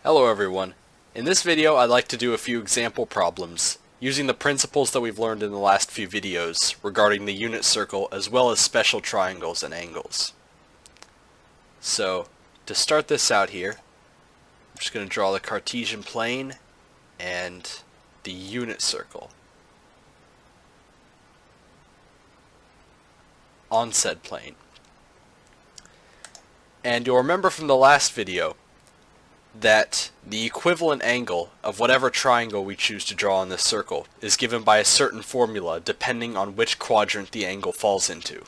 Hello everyone. In this video I'd like to do a few example problems using the principles that we've learned in the last few videos regarding the unit circle as well as special triangles and angles. So to start this out here, I'm just going to draw the Cartesian plane and the unit circle on said plane. And you'll remember from the last video that the equivalent angle of whatever triangle we choose to draw on this circle is given by a certain formula depending on which quadrant the angle falls into.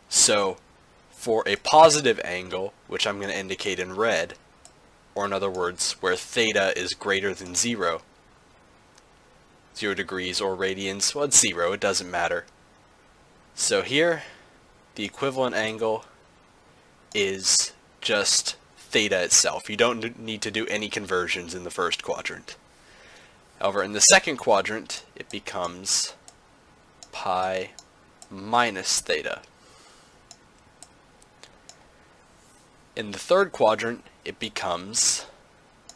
So for a positive angle, which I'm going to indicate in red, or in other words where theta is greater than 0 degrees or radians, well it's 0, it doesn't matter. So here the equivalent angle is just theta itself. You don't need to do any conversions in the first quadrant. However, in the second quadrant, it becomes pi minus theta. In the third quadrant, it becomes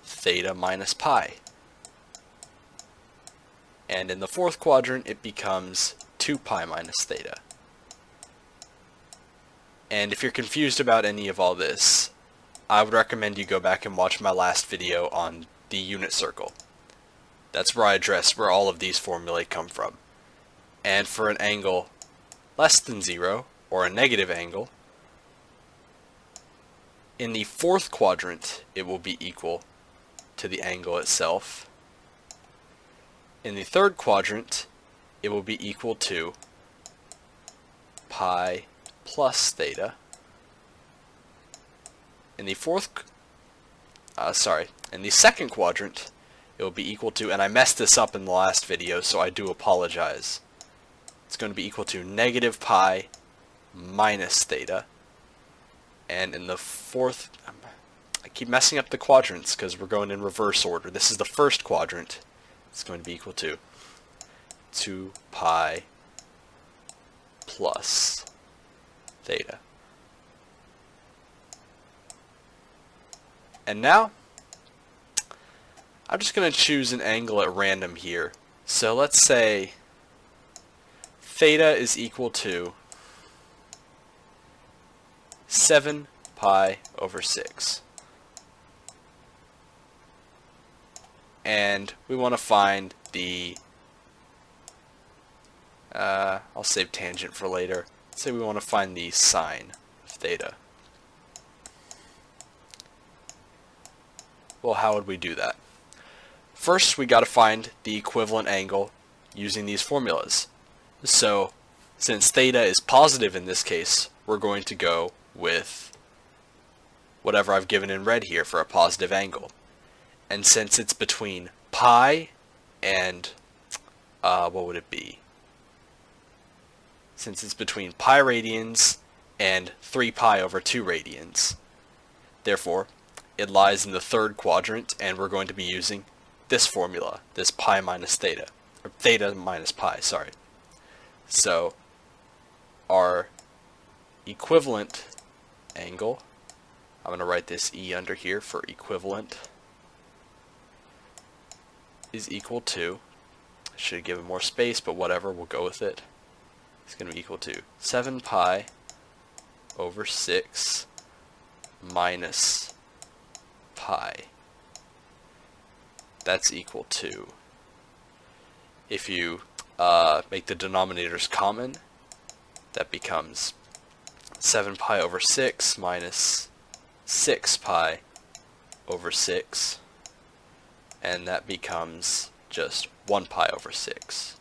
theta minus pi. And in the fourth quadrant, it becomes 2 pi minus theta. And if you're confused about any of all this, I would recommend you go back and watch my last video on the unit circle. That's where I address where all of these formulae come from. And for an angle less than 0, or a negative angle, in the fourth quadrant it will be equal to the angle itself. In the third quadrant it will be equal to pi plus theta. In the in the second quadrant, it will be equal to, and I messed this up in the last video, so I do apologize. It's going to be equal to negative pi minus theta. And in the fourth, I keep messing up the quadrants because we're going in reverse order. This is the first quadrant. It's going to be equal to 2 pi plus theta. And now, I'm just going to choose an angle at random here. So let's say theta is equal to 7 pi over 6. And we want to find the, I'll save tangent for later. Let's say we want to find the sine of theta. Well, how would we do that? First, we got to find the equivalent angle using these formulas. So, since theta is positive in this case, we're going to go with whatever I've given in red here for a positive angle. And since it's between pi and, what would it be? Since it's between pi radians and 3 pi over 2 radians, therefore, it lies in the third quadrant, and we're going to be using this formula, this pi minus theta, or theta minus pi, sorry. So, our equivalent angle, I'm going to write this E under here for equivalent, is equal to, I should have given more space, but whatever, we'll go with it. It's going to be equal to 7 pi over 6 minus pi. That's equal to, if you make the denominators common, that becomes 7 pi over 6 minus 6 pi over 6, and that becomes just 1 pi over 6.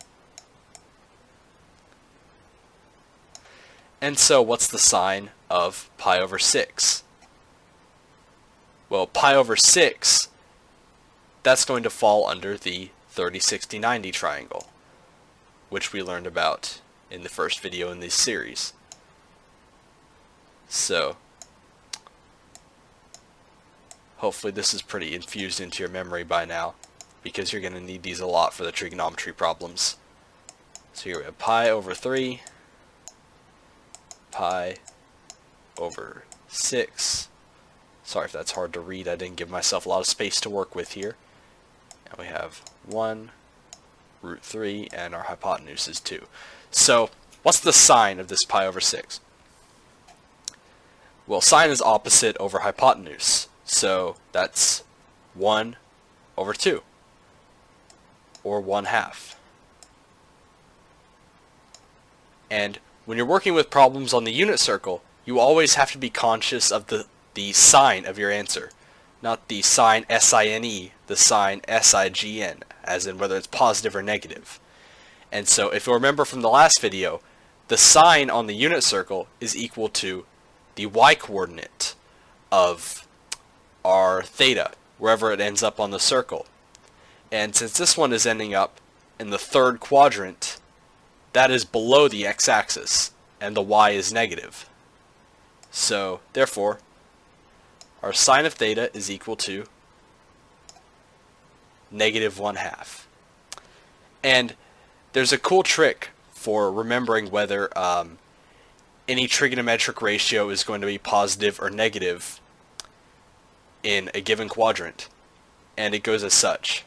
And so what's the sine of pi over 6? Well, pi over 6, that's going to fall under the 30, 60, 90 triangle, which we learned about in the first video in this series. So, hopefully this is pretty infused into your memory by now, because you're going to need these a lot for the trigonometry problems. So here we have pi over 3, pi over 6, Sorry if that's hard to read. I didn't give myself a lot of space to work with here. And we have 1 root 3, and our hypotenuse is 2. So what's the sine of this pi over 6? Well, sine is opposite over hypotenuse, so that's 1 over 2, or 1/2. And when you're working with problems on the unit circle, you always have to be conscious of the sign of your answer, not the sign SINE, the sign SIGN, as in whether it's positive or negative. And so if you'll remember from the last video, the sign on the unit circle is equal to the y-coordinate of our theta, wherever it ends up on the circle. And since this one is ending up in the third quadrant, that is below the x-axis, and the y is negative. So, therefore, our sine of theta is equal to -1/2. And there's a cool trick for remembering whether any trigonometric ratio is going to be positive or negative in a given quadrant. And it goes as such.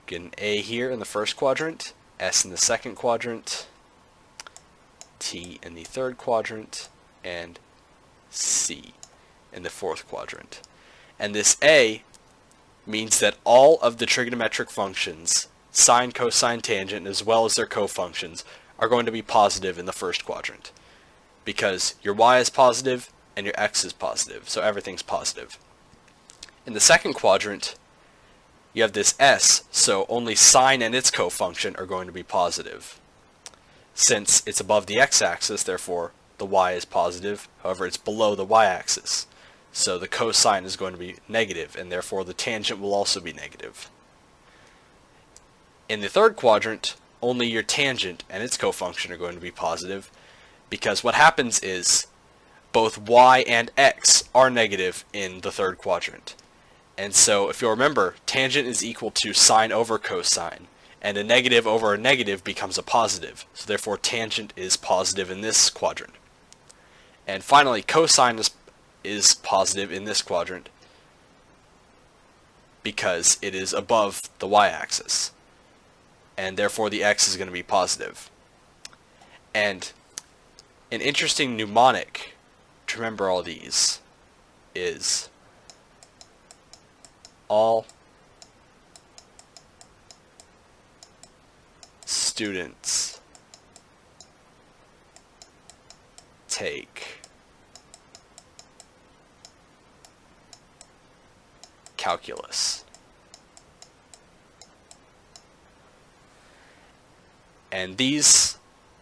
Get an A here in the first quadrant, S in the second quadrant, T in the third quadrant, and C in the fourth quadrant. And this A means that all of the trigonometric functions, sine, cosine, tangent, as well as their cofunctions, are going to be positive in the first quadrant, because your y is positive and your x is positive, so everything's positive. In the second quadrant, you have this S, so only sine and its cofunction are going to be positive. Since it's above the x-axis, therefore the y is positive, however it's below the y-axis. So the cosine is going to be negative, and therefore the tangent will also be negative. In the third quadrant, only your tangent and its cofunction are going to be positive, because what happens is both y and x are negative in the third quadrant. And so, if you'll remember, tangent is equal to sine over cosine, and a negative over a negative becomes a positive. So therefore, tangent is positive in this quadrant. And finally, cosine is positive in this quadrant because it is above the y-axis, and therefore the x is going to be positive. And an interesting mnemonic to remember all these is all students take calculus. And these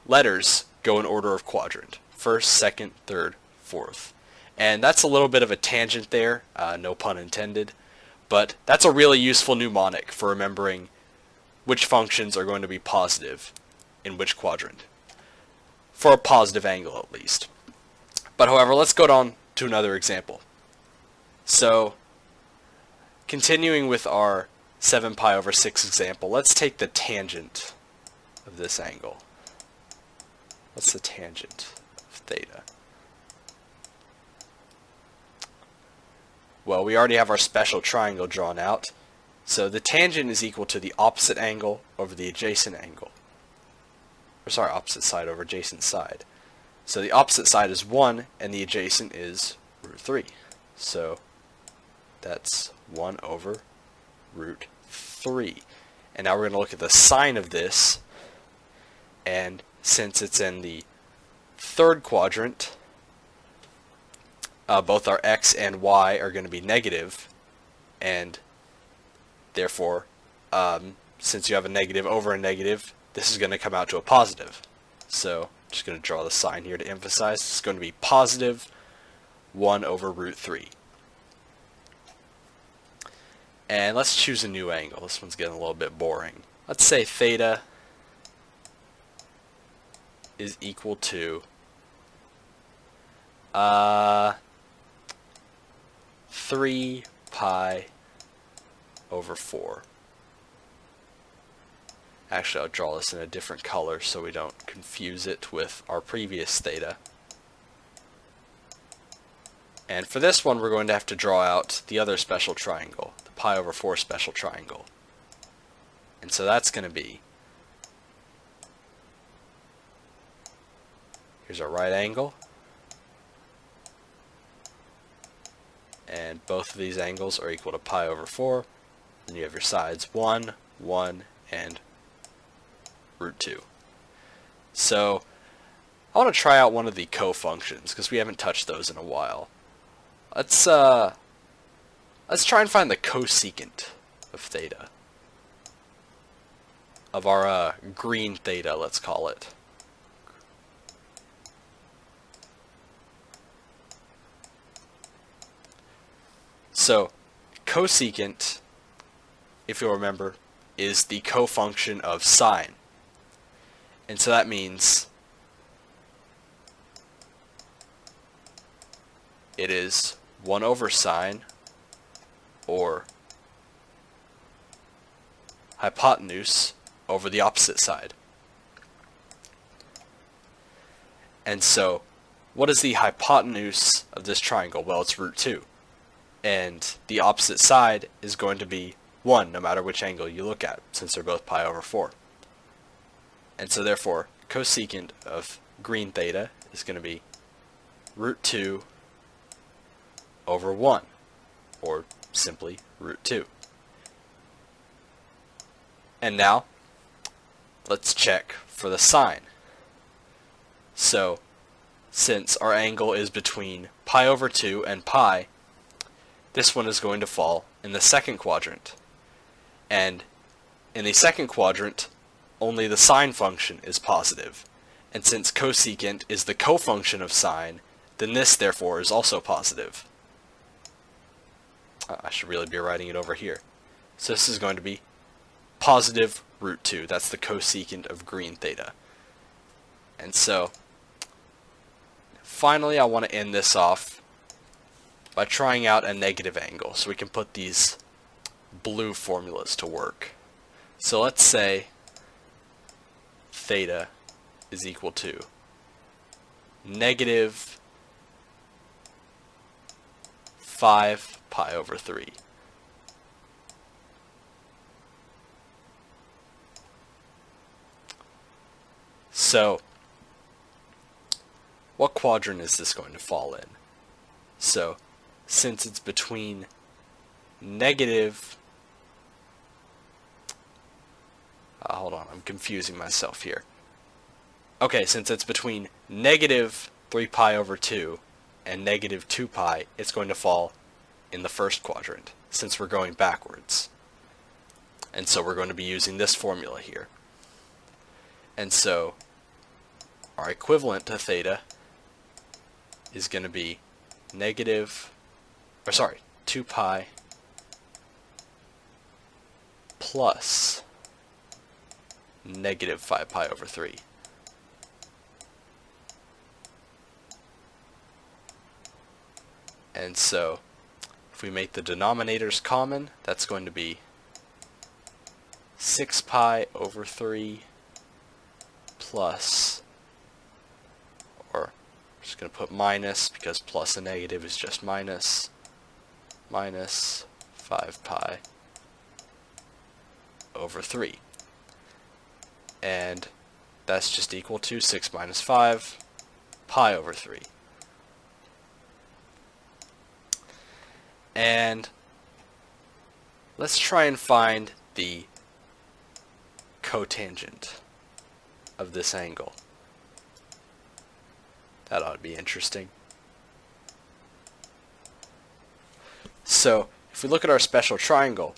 letters go in order of quadrant: first, second, third, fourth. And that's a little bit of a tangent there, no pun intended. But that's a really useful mnemonic for remembering which functions are going to be positive in which quadrant, for a positive angle at least. But however, let's go on to another example. So, continuing with our 7 pi over 6 example, let's take the tangent of this angle. What's the tangent of theta? Well, we already have our special triangle drawn out, so the tangent is equal to the opposite angle over the adjacent angle. Or sorry, opposite side over adjacent side. So the opposite side is 1, and the adjacent is root 3. So that's 1 over root 3. And now we're going to look at the sine of this, and since it's in the third quadrant, both our x and y are going to be negative, and therefore, since you have a negative over a negative, this is going to come out to a positive. So, I'm just going to draw the sign here to emphasize. It's going to be positive 1 over root 3. And let's choose a new angle. This one's getting a little bit boring. Let's say theta is equal to 3 pi over 4. Actually, I'll draw this in a different color so we don't confuse it with our previous theta. And for this one, we're going to have to draw out the other special triangle, the pi over 4 special triangle. And so that's going to be, here's our right angle, and both of these angles are equal to pi over 4. Then you have your sides 1, 1, and root 2. So I want to try out one of the cofunctions because we haven't touched those in a while. Let's try and find the cosecant of theta. Of our green theta, let's call it. So cosecant, if you'll remember, is the cofunction of sine. And so that means it is 1 over sine, or hypotenuse, over the opposite side. And so, what is the hypotenuse of this triangle? Well, it's root 2. And the opposite side is going to be 1, no matter which angle you look at, since they're both pi over 4. And so therefore, cosecant of green theta is going to be root 2 over 1, or simply root 2. And now, let's check for the sine. So, since our angle is between pi over 2 and pi, this one is going to fall in the second quadrant. And in the second quadrant, only the sine function is positive. And since cosecant is the cofunction of sine, then this therefore is also positive. I should really be writing it over here. So this is going to be positive root 2. That's the cosecant of green theta. And so, finally I want to end this off by trying out a negative angle so we can put these blue formulas to work. So let's say theta is equal to negative 5 pi over 3. So, what quadrant is this going to fall in? So, since it's between negative... hold on, I'm confusing myself here. Okay, since it's between negative 3 pi over 2 and negative 2 pi, it's going to fall in the first quadrant, since we're going backwards. And so we're going to be using this formula here. And so, our equivalent to theta is going to be 2 pi plus negative 5 pi over 3. And so, if we make the denominators common, that's going to be 6 pi over 3 plus, or I'm just going to put minus because plus and negative is just minus, minus 5 pi over 3. And that's just equal to 6 minus 5 pi over 3. And let's try and find the cotangent of this angle. That ought to be interesting. So, if we look at our special triangle,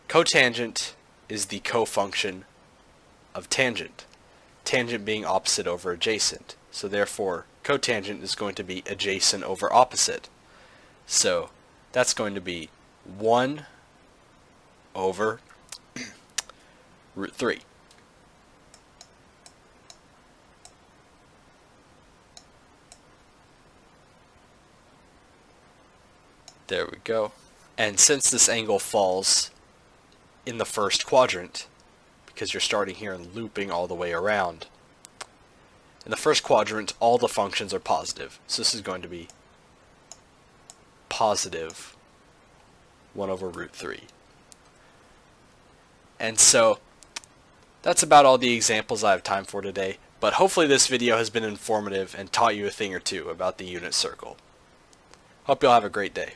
cotangent is the cofunction of tangent. Tangent being opposite over adjacent. So therefore, cotangent is going to be adjacent over opposite. So, that's going to be 1 over root 3. There we go. And since this angle falls in the first quadrant, because you're starting here and looping all the way around. In the first quadrant, all the functions are positive, so this is going to be positive 1 over root 3. And so that's about all the examples I have time for today, but hopefully this video has been informative and taught you a thing or two about the unit circle. Hope you'll have a great day.